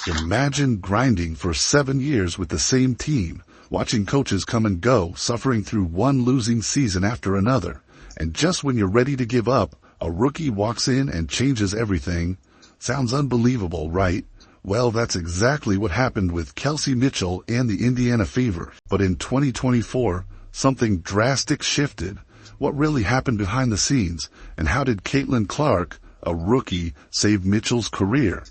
Imagine grinding for 7 years with the same team, watching coaches come and go, suffering through one losing season after another. And just when you're ready to give up, a rookie walks in and changes everything. Sounds unbelievable, right? Well, that's exactly what happened with Kelsey Mitchell and the Indiana Fever. But in 2024, something drastic shifted. What really happened behind the scenes? And how did Caitlin Clark, a rookie, save Mitchell's career?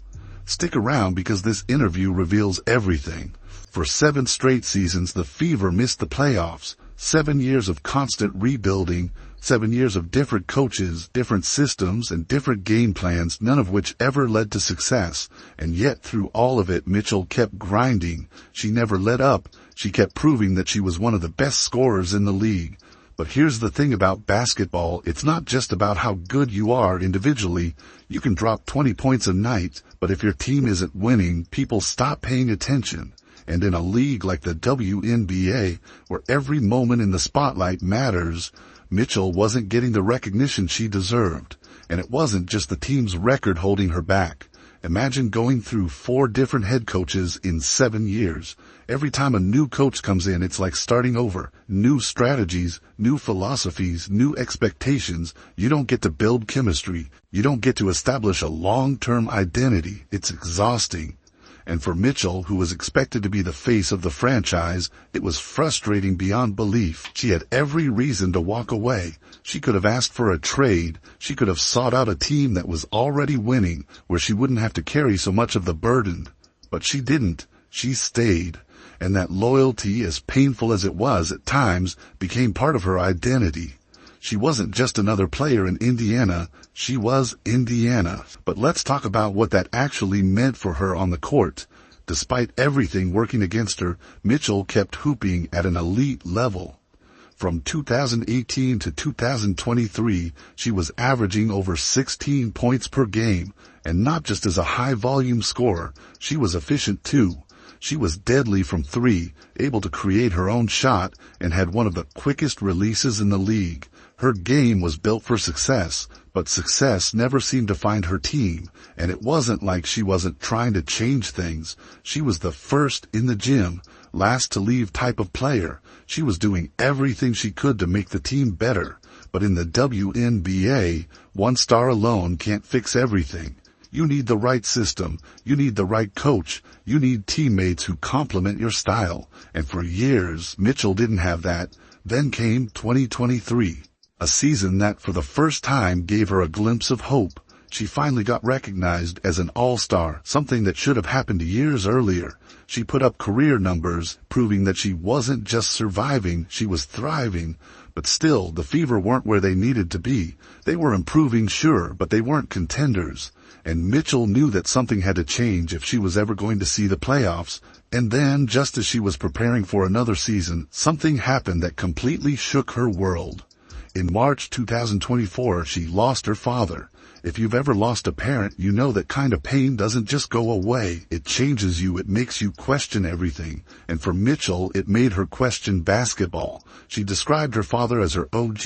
Stick around because this interview reveals everything. For 7 straight seasons, the Fever missed the playoffs. 7 years of constant rebuilding, 7 years of different coaches, different systems, and different game plans, none of which ever led to success. And yet, through all of it, Mitchell kept grinding. She never let up. She kept proving that she was one of the best scorers in the league. But here's the thing about basketball, it's not just about how good you are individually. You can drop 20 points a night, but if your team isn't winning, people stop paying attention. And in a league like the WNBA, where every moment in the spotlight matters, Mitchell wasn't getting the recognition she deserved. And it wasn't just the team's record holding her back. Imagine going through 4 different head coaches in 7 years. Every time a new coach comes in, it's like starting over. New strategies, new philosophies, new expectations. You don't get to build chemistry. You don't get to establish a long-term identity. It's exhausting. And for Mitchell, who was expected to be the face of the franchise, it was frustrating beyond belief. She had every reason to walk away. She could have asked for a trade. She could have sought out a team that was already winning, where she wouldn't have to carry so much of the burden. But she didn't. She stayed. And that loyalty, as painful as it was at times, became part of her identity. She wasn't just another player in Indiana, she was Indiana. But let's talk about what that actually meant for her on the court. Despite everything working against her, Mitchell kept hooping at an elite level. From 2018 to 2023, she was averaging over 16 points per game, and not just as a high-volume scorer, she was efficient too. She was deadly from 3, able to create her own shot, and had one of the quickest releases in the league. Her game was built for success, but success never seemed to find her team, and it wasn't like she wasn't trying to change things. She was the first in the gym, last to leave type of player. She was doing everything she could to make the team better. But in the WNBA, one star alone can't fix everything. You need the right system. You need the right coach. You need teammates who complement your style. And for years, Mitchell didn't have that. Then came 2023. A season that for the first time gave her a glimpse of hope. She finally got recognized as an all-star, something that should have happened years earlier. She put up career numbers, proving that she wasn't just surviving, she was thriving. But still, the Fever weren't where they needed to be. They were improving, sure, but they weren't contenders. And Mitchell knew that something had to change if she was ever going to see the playoffs. And then, just as she was preparing for another season, something happened that completely shook her world. In March 2024, she lost her father. If you've ever lost a parent, you know that kind of pain doesn't just go away. It changes you. It makes you question everything. And for Mitchell, it made her question basketball. She described her father as her OG,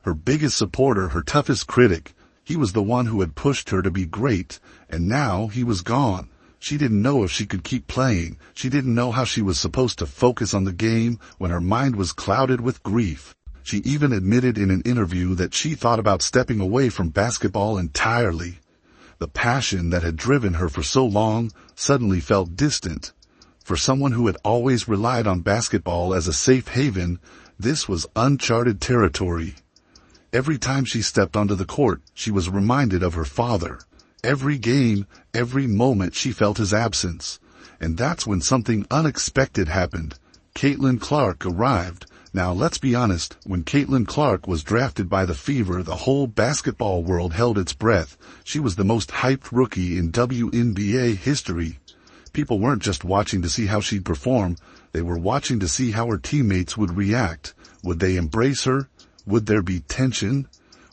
her biggest supporter, her toughest critic. He was the one who had pushed her to be great, and now he was gone. She didn't know if she could keep playing. She didn't know how she was supposed to focus on the game when her mind was clouded with grief. She even admitted in an interview that she thought about stepping away from basketball entirely. The passion that had driven her for so long suddenly felt distant. For someone who had always relied on basketball as a safe haven, this was uncharted territory. Every time she stepped onto the court, she was reminded of her father. Every game, every moment she felt his absence. And that's when something unexpected happened. Caitlin Clark arrived. Now, let's be honest, when Caitlin Clark was drafted by the Fever, the whole basketball world held its breath. She was the most hyped rookie in WNBA history. People weren't just watching to see how she'd perform. They were watching to see how her teammates would react. Would they embrace her? Would there be tension?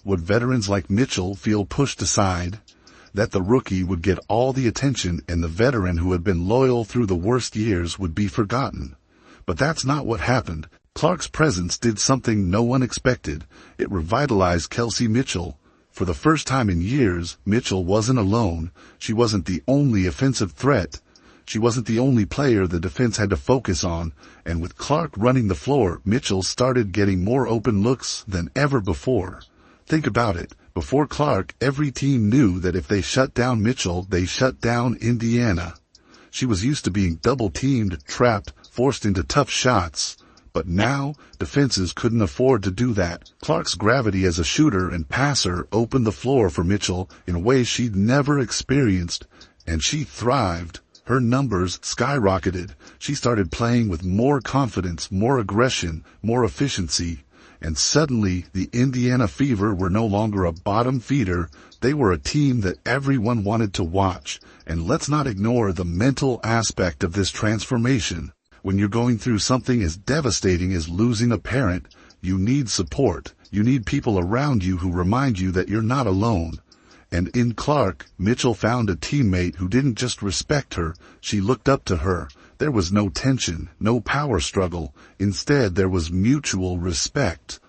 Would veterans like Mitchell feel pushed aside? That the rookie would get all the attention and the veteran who had been loyal through the worst years would be forgotten. But that's not what happened. Clark's presence did something no one expected. It revitalized Kelsey Mitchell. For the first time in years, Mitchell wasn't alone. She wasn't the only offensive threat. She wasn't the only player the defense had to focus on, and with Clark running the floor, Mitchell started getting more open looks than ever before. Think about it. Before Clark, every team knew that if they shut down Mitchell, they shut down Indiana. She was used to being double-teamed, trapped, forced into tough shots. But now, defenses couldn't afford to do that. Clark's gravity as a shooter and passer opened the floor for Mitchell in ways she'd never experienced, and she thrived. Her numbers skyrocketed. She started playing with more confidence, more aggression, more efficiency. And suddenly, the Indiana Fever were no longer a bottom feeder. They were a team that everyone wanted to watch. And let's not ignore the mental aspect of this transformation. When you're going through something as devastating as losing a parent, you need support. You need people around you who remind you that you're not alone. And in Clark, Mitchell found a teammate who didn't just respect her, she looked up to her. There was no tension, no power struggle. Instead, there was mutual respect.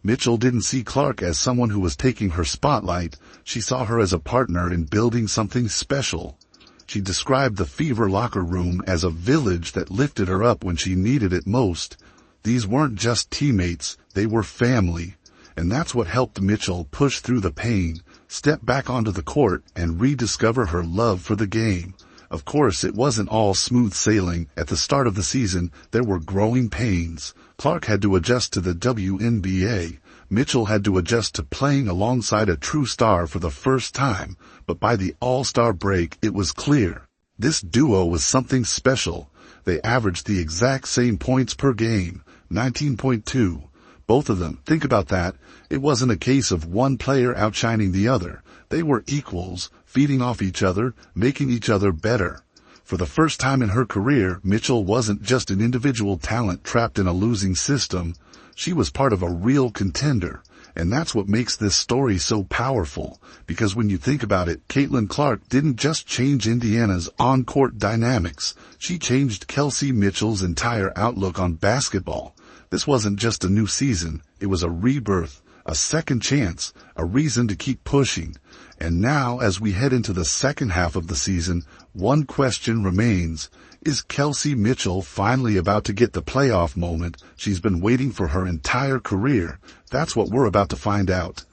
Mitchell didn't see Clark as someone who was taking her spotlight. She saw her as a partner in building something special. She described the Fever locker room as a village that lifted her up when she needed it most. These weren't just teammates, they were family. And that's what helped Mitchell push through the pain, step back onto the court, and rediscover her love for the game. Of course, it wasn't all smooth sailing. At the start of the season, there were growing pains. Clark had to adjust to the WNBA. Mitchell had to adjust to playing alongside a true star for the first time. But by the All-Star break, it was clear. This duo was something special. They averaged the exact same points per game, 19.2. Both of them, think about that. It wasn't a case of one player outshining the other. They were equals, feeding off each other, making each other better. For the first time in her career, Mitchell wasn't just an individual talent trapped in a losing system. She was part of a real contender. And that's what makes this story so powerful. Because when you think about it, Caitlin Clark didn't just change Indiana's on-court dynamics. She changed Kelsey Mitchell's entire outlook on basketball. This wasn't just a new season. It was a rebirth, a second chance, a reason to keep pushing. And now, as we head into the second half of the season, one question remains. Is Kelsey Mitchell finally about to get the playoff moment she's been waiting for her entire career? That's what we're about to find out.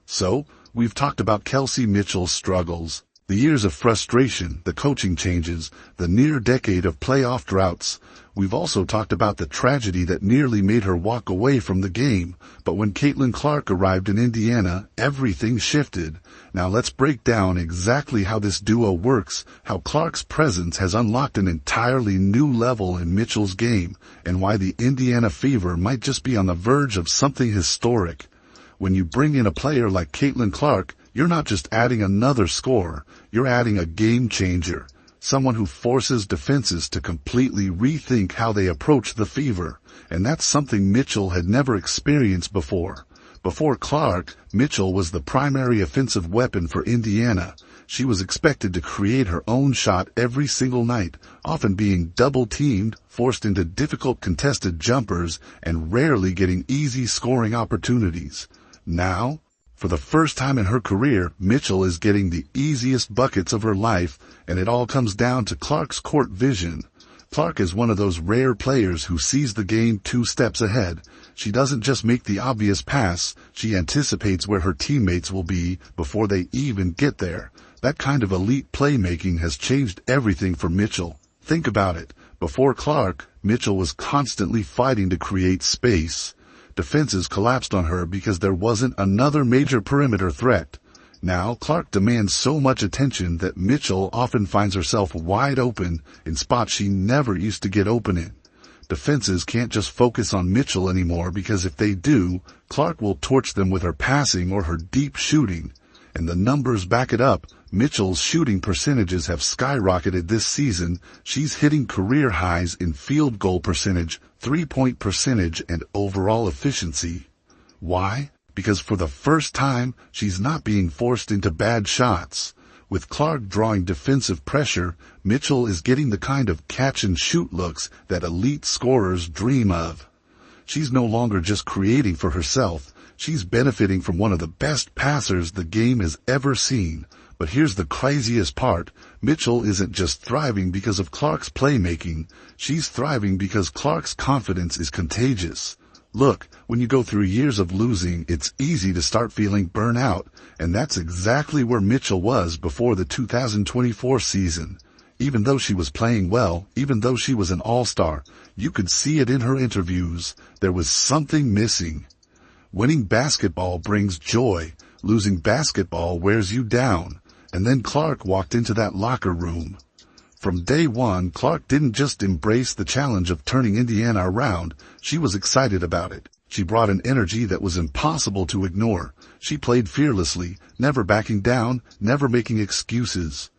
So, we've talked about Kelsey Mitchell's struggles, the years of frustration, the coaching changes, the near decade of playoff droughts. We've also talked about the tragedy that nearly made her walk away from the game. But when Caitlin Clark arrived in Indiana, everything shifted. Now let's break down exactly how this duo works, how Clark's presence has unlocked an entirely new level in Mitchell's game, and why the Indiana Fever might just be on the verge of something historic. When you bring in a player like Caitlin Clark, you're not just adding another scorer, you're adding a game changer. Someone who forces defenses to completely rethink how they approach the Fever. And that's something Mitchell had never experienced before. Before Clark, Mitchell was the primary offensive weapon for Indiana. She was expected to create her own shot every single night, often being double-teamed, forced into difficult contested jumpers, and rarely getting easy scoring opportunities. Now, for the first time in her career, Mitchell is getting the easiest buckets of her life, and it all comes down to Clark's court vision. Clark is one of those rare players who sees the game 2 steps ahead. She doesn't just make the obvious pass, she anticipates where her teammates will be before they even get there. That kind of elite playmaking has changed everything for Mitchell. Think about it. Before Clark, Mitchell was constantly fighting to create space. Defenses collapsed on her because there wasn't another major perimeter threat. Now, Clark demands so much attention that Mitchell often finds herself wide open in spots she never used to get open in. Defenses can't just focus on Mitchell anymore because if they do, Clark will torch them with her passing or her deep shooting. And the numbers back it up. Mitchell's shooting percentages have skyrocketed this season. She's hitting career highs in field goal percentage, three-point percentage, and overall efficiency. Why? Because for the first time, she's not being forced into bad shots. With Clark drawing defensive pressure, Mitchell is getting the kind of catch-and-shoot looks that elite scorers dream of. She's no longer just creating for herself. She's benefiting from one of the best passers the game has ever seen. But here's the craziest part. Mitchell isn't just thriving because of Clark's playmaking. She's thriving because Clark's confidence is contagious. Look, when you go through years of losing, it's easy to start feeling burnout, and that's exactly where Mitchell was before the 2024 season. Even though she was playing well, even though she was an all-star, you could see it in her interviews. There was something missing. Winning basketball brings joy. Losing basketball wears you down. And then Clark walked into that locker room. From day one, Clark didn't just embrace the challenge of turning Indiana around, she was excited about it. She brought an energy that was impossible to ignore. She played fearlessly, never backing down, never making excuses.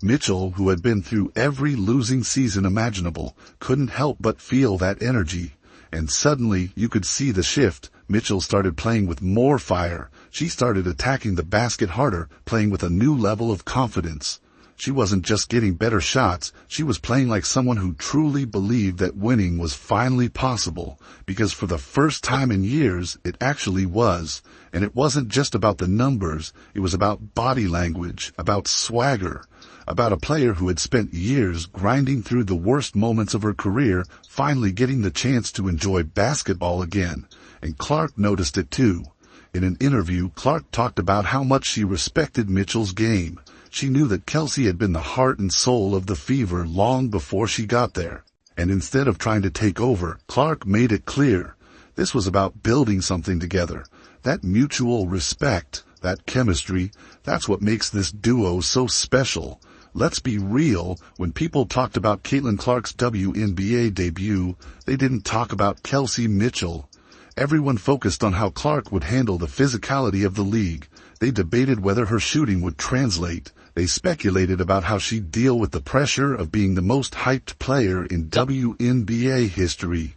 Mitchell, who had been through every losing season imaginable, couldn't help but feel that energy. And suddenly, you could see the shift. Mitchell started playing with more fire. She started attacking the basket harder, playing with a new level of confidence. She wasn't just getting better shots, she was playing like someone who truly believed that winning was finally possible, because for the first time in years, it actually was. And it wasn't just about the numbers, it was about body language, about swagger, about a player who had spent years grinding through the worst moments of her career, finally getting the chance to enjoy basketball again. And Clark noticed it too. In an interview, Clark talked about how much she respected Mitchell's game. She knew that Kelsey had been the heart and soul of the Fever long before she got there. And instead of trying to take over, Clark made it clear. This was about building something together. That mutual respect, that chemistry, that's what makes this duo so special. Let's be real, when people talked about Caitlin Clark's WNBA debut, they didn't talk about Kelsey Mitchell. Everyone focused on how Clark would handle the physicality of the league. They debated whether her shooting would translate. They speculated about how she'd deal with the pressure of being the most hyped player in WNBA history.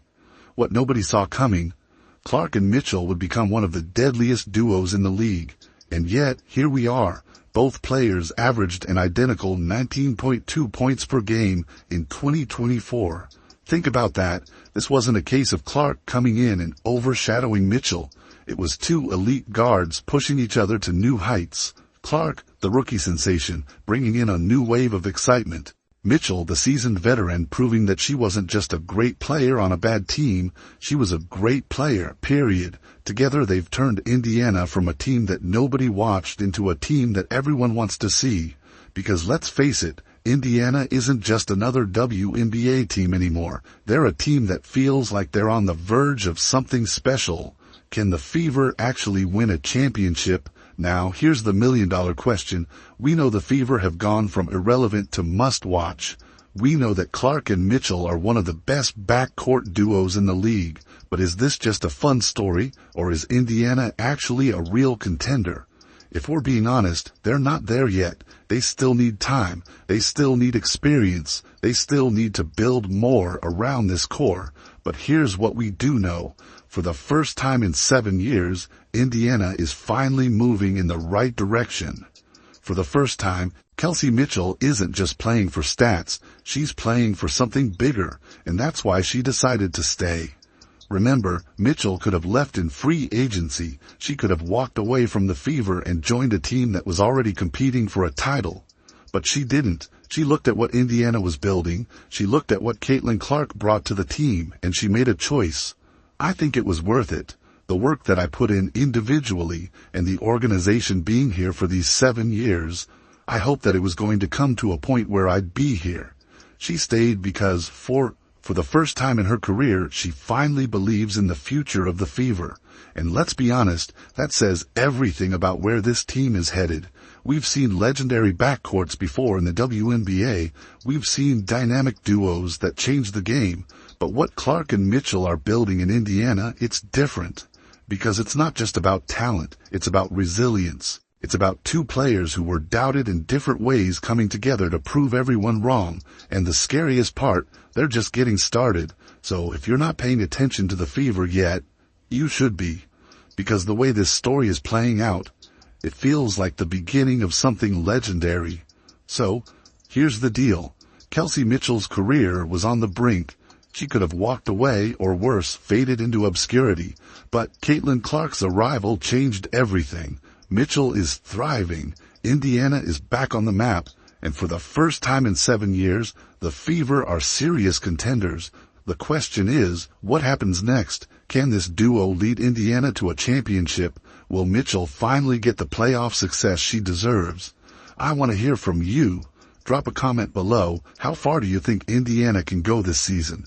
What nobody saw coming, Clark and Mitchell would become one of the deadliest duos in the league. And yet, here we are. Both players averaged an identical 19.2 points per game in 2024. Think about that. This wasn't a case of Clark coming in and overshadowing Mitchell. It was two elite guards pushing each other to new heights. Clark, the rookie sensation, bringing in a new wave of excitement. Mitchell, the seasoned veteran, proving that she wasn't just a great player on a bad team, she was a great player, period. Together they've turned Indiana from a team that nobody watched into a team that everyone wants to see. Because let's face it, Indiana isn't just another WNBA team anymore. They're a team that feels like they're on the verge of something special. Can the Fever actually win a championship? Now, here's the million-dollar question. We know the Fever have gone from irrelevant to must-watch. We know that Clark and Mitchell are one of the best backcourt duos in the league. But is this just a fun story, or is Indiana actually a real contender? If we're being honest, they're not there yet. They still need time. They still need experience. They still need to build more around this core. But here's what we do know. For the first time in 7 years, Indiana is finally moving in the right direction. For the first time, Kelsey Mitchell isn't just playing for stats. She's playing for something bigger, and that's why she decided to stay. Remember, Mitchell could have left in free agency. She could have walked away from the Fever and joined a team that was already competing for a title. But she didn't. She looked at what Indiana was building. She looked at what Caitlin Clark brought to the team, and she made a choice. I think it was worth it. The work that I put in individually, and the organization being here for these 7 years, I hoped that it was going to come to a point where I'd be here. She stayed because for the first time in her career, she finally believes in the future of the Fever. And let's be honest, that says everything about where this team is headed. We've seen legendary backcourts before in the WNBA. We've seen dynamic duos that change the game. But what Clark and Mitchell are building in Indiana, it's different. Because it's not just about talent, it's about resilience. It's about two players who were doubted in different ways coming together to prove everyone wrong. And the scariest part, they're just getting started. So if you're not paying attention to the Fever yet, you should be. Because the way this story is playing out, it feels like the beginning of something legendary. So, here's the deal. Kelsey Mitchell's career was on the brink. She could have walked away, or worse, faded into obscurity. But Caitlin Clark's arrival changed everything. Mitchell is thriving, Indiana is back on the map, and for the first time in 7 years, the Fever are serious contenders. The question is, what happens next? Can this duo lead Indiana to a championship? Will Mitchell finally get the playoff success she deserves? I want to hear from you. Drop a comment below. How far do you think Indiana can go this season?